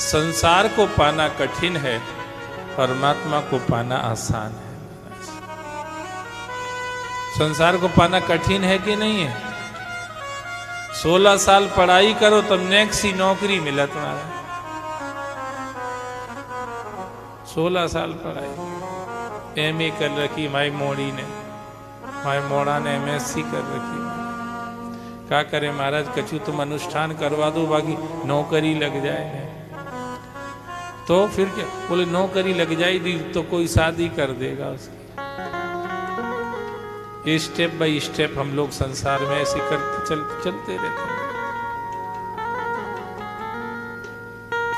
संसार को पाना कठिन है, परमात्मा को पाना आसान है। संसार को पाना कठिन है कि नहीं है? 16 साल पढ़ाई करो तब नेक्स्ट ही नौकरी मिला तुम्हारा। 16 साल पढ़ाई, एमए कर रखी माई मोड़ी ने, माई मोड़ा ने एमएससी कर रखी। क्या करे महाराज, कछु तुम अनुष्ठान करवा दो, बाकी नौकरी लग जाए। तो फिर क्या बोले, नौकरी लग जाएगी तो कोई शादी कर देगा उसकी। ये स्टेप बाय स्टेप हम लोग संसार में ऐसे करते चलते रहते हैं।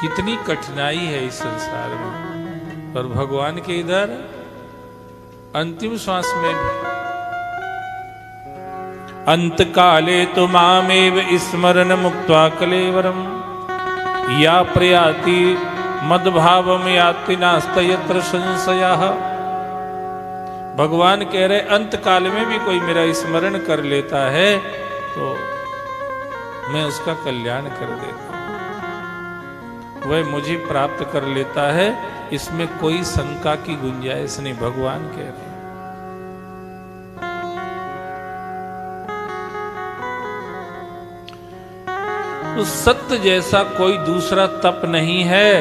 कितनी कठिनाई है इस संसार में, और भगवान के इधर अंतिम श्वास में भी अंत काले तो मामेव स्मरण मुक्त्वा कलेवरम या प्रयाति मद्भावम याति नास्ति यत्र संशयः। भगवान कह रहे अंत काल में भी कोई मेरा स्मरण कर लेता है तो मैं उसका कल्याण कर देता हूं, वह मुझे प्राप्त कर लेता है, इसमें कोई शंका की गुंजाइश नहीं। भगवान कह रहे उस सत्य जैसा कोई दूसरा तप नहीं है,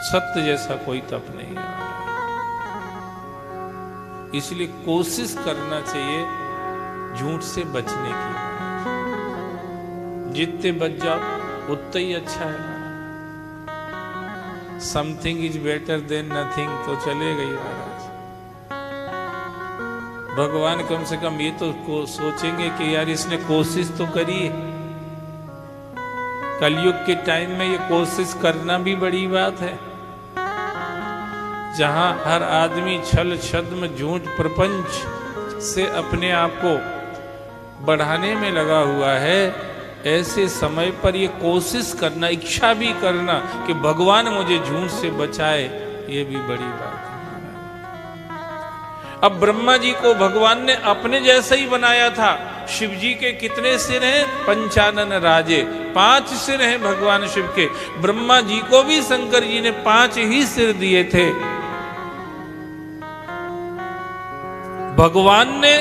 सत्य जैसा कोई तप नहीं है। इसलिए कोशिश करना चाहिए झूठ से बचने की। जितने बच जाओ उतना ही अच्छा है। Something is better than nothing तो चलेगा ही महाराज। भगवान कम से कम ये तो सोचेंगे कि यार इसने कोशिश तो करी है। कलयुग के टाइम में ये कोशिश करना भी बड़ी बात है, जहां हर आदमी छल छद्म झूठ प्रपंच से अपने आप को बढ़ाने में लगा हुआ है। ऐसे समय पर ये कोशिश करना, इच्छा भी करना कि भगवान मुझे झूठ से बचाए, ये भी बड़ी बात है। अब ब्रह्मा जी को भगवान ने अपने जैसा ही बनाया था। शिव जी के कितने सिर हैं? 55 राजे, 5 सिर हैं भगवान शिव के। ब्रह्मा जी को भी शंकर जी ने 5 ही सिर दिए थे। भगवान ने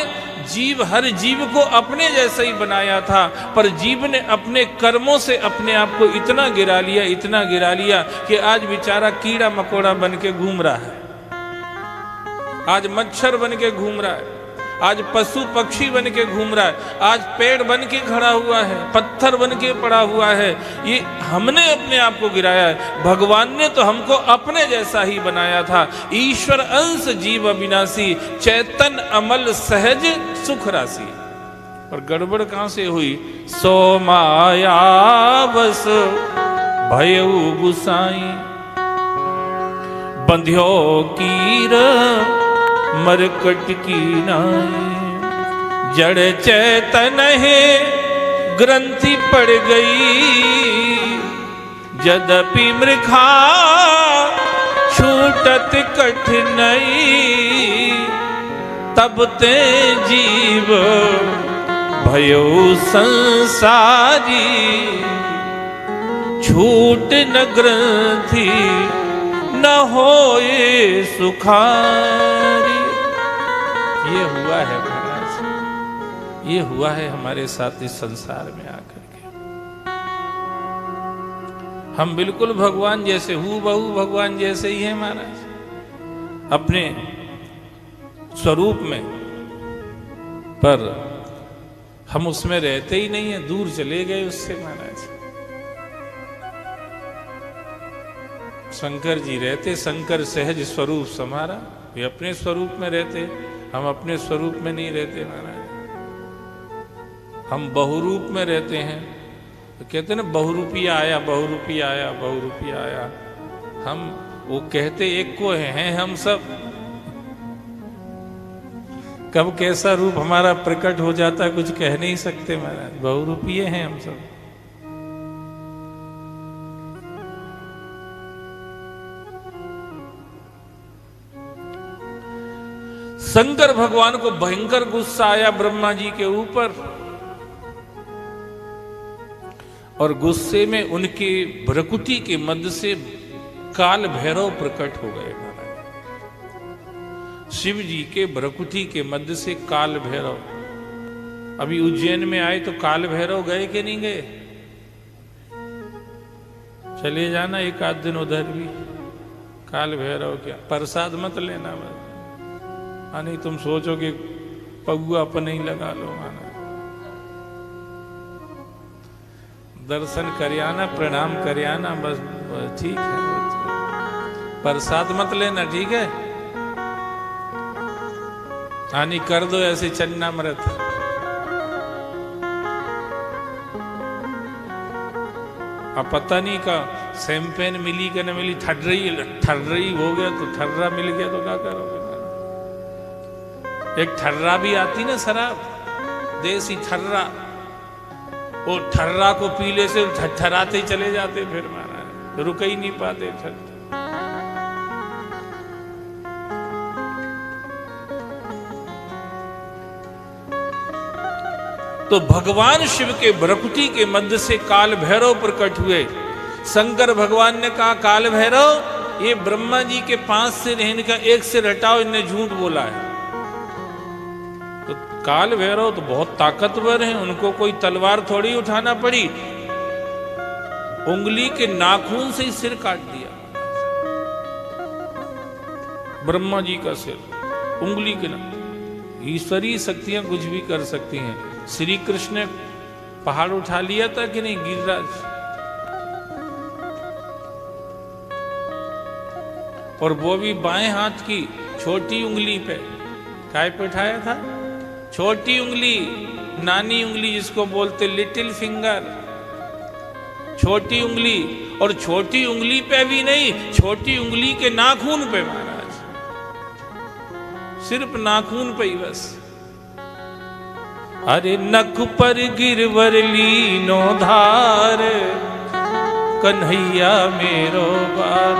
हर जीव को अपने जैसा ही बनाया था, पर जीव ने अपने कर्मों से अपने आप को इतना गिरा लिया कि आज बेचारा कीड़ा मकोड़ा बन के घूम रहा है, आज मच्छर बन के घूम रहा है, आज पशु पक्षी बन के घूम रहा है, आज पेड़ बन के खड़ा हुआ है, पत्थर बन के पड़ा हुआ है। ये हमने अपने आप को गिराया है। भगवान ने तो हमको अपने जैसा ही बनाया था। ईश्वर अंश जीव अविनाशी, चैतन अमल सहज सुख राशि। और गड़बड़ कहां से हुई? सो माया बस भयउ गुसाई, बंध्यो कीर मरकट की नाई। जड़ चैतन है ग्रंथि पड़ गई, यद्यपि मृखा छूटत कठिनाई। तब ते जीव भयो संसारी, छूट न ग्रंथि न होए सुखारी। ये हुआ है महाराज, ये हुआ है हमारे साथ इस संसार में आकर के। हम बिल्कुल भगवान जैसे, हूबहू भगवान जैसे ही हैं महाराज अपने स्वरूप में, पर हम उसमें रहते ही नहीं है, दूर चले गए उससे महाराज। शंकर जी रहते, शंकर सहज स्वरूप समारा, वे अपने स्वरूप में रहते, हम अपने स्वरूप में नहीं रहते महाराज। हम बहुरूप में रहते हैं, तो कहते ना बहुरूपिया आया, बहुरूपिया आया, बहुरूपिया आया। हम वो कहते एक को हैं हम सब, कब कैसा रूप हमारा प्रकट हो जाता है कुछ कह नहीं सकते महाराज। बहुरूपीय हैं हम सब। शंकर भगवान को भयंकर गुस्सा आया ब्रह्मा जी के ऊपर, और गुस्से में उनके भ्रकुटी के मध्य से काल भैरव प्रकट हो गए महाराज। शिव जी के भ्रकुटी के मध्य से काल भैरव। अभी उज्जैन में आए तो काल भैरव गए कि नहीं गए? चले जाना एक आध दिन उधर भी। काल भैरव क्या प्रसाद मत लेना बस, नहीं तुम सोचो कि पगुआ अपन ही लगा लो माना। दर्शन करियाना, प्रणाम करियाना बस, ठीक है। प्रसाद मत लेना, ठीक है। हानि कर दो ऐसे चन्नामृत। अब पता नहीं का शैंपेन मिली कि न मिली, ठर्रई हो गया तो ठर्रा मिल गया तो क्या करोगे? एक ठर्रा भी आती ना शराब, देसी ठर्रा, वो ठर्रा को पीले से ठर्राते ही चले जाते, फिर मारा रुक ही नहीं पाते। तो भगवान शिव के भ्रकुटी के मध्य से काल भैरव प्रकट हुए। शंकर भगवान ने कहा काल भैरव, ये ब्रह्मा जी के 5 सिर हैं, इनका एक सिर हटाओ, इनने झूठ बोला है। तो काल भैरव तो बहुत ताकतवर हैं, उनको कोई तलवार थोड़ी उठाना पड़ी, उंगली के नाखून से ही सिर काट दिया। ब्रह्मा जी का सिर उंगली के नाखून। ईश्वरीय शक्तियां कुछ भी कर सकती हैं। श्री कृष्ण ने पहाड़ उठा लिया था कि नहीं, गिरिराज, और वो भी बाएं हाथ की छोटी उंगली पे। काय पे उठाया था? छोटी उंगली, नानी उंगली जिसको बोलते लिटिल फिंगर, छोटी उंगली। और छोटी उंगली पे भी नहीं, छोटी उंगली के नाखून पे महाराज, सिर्फ नाखून पे ही बस। अरे नख पर गिरवर लीनो धार, कन्हैया मेरो बार।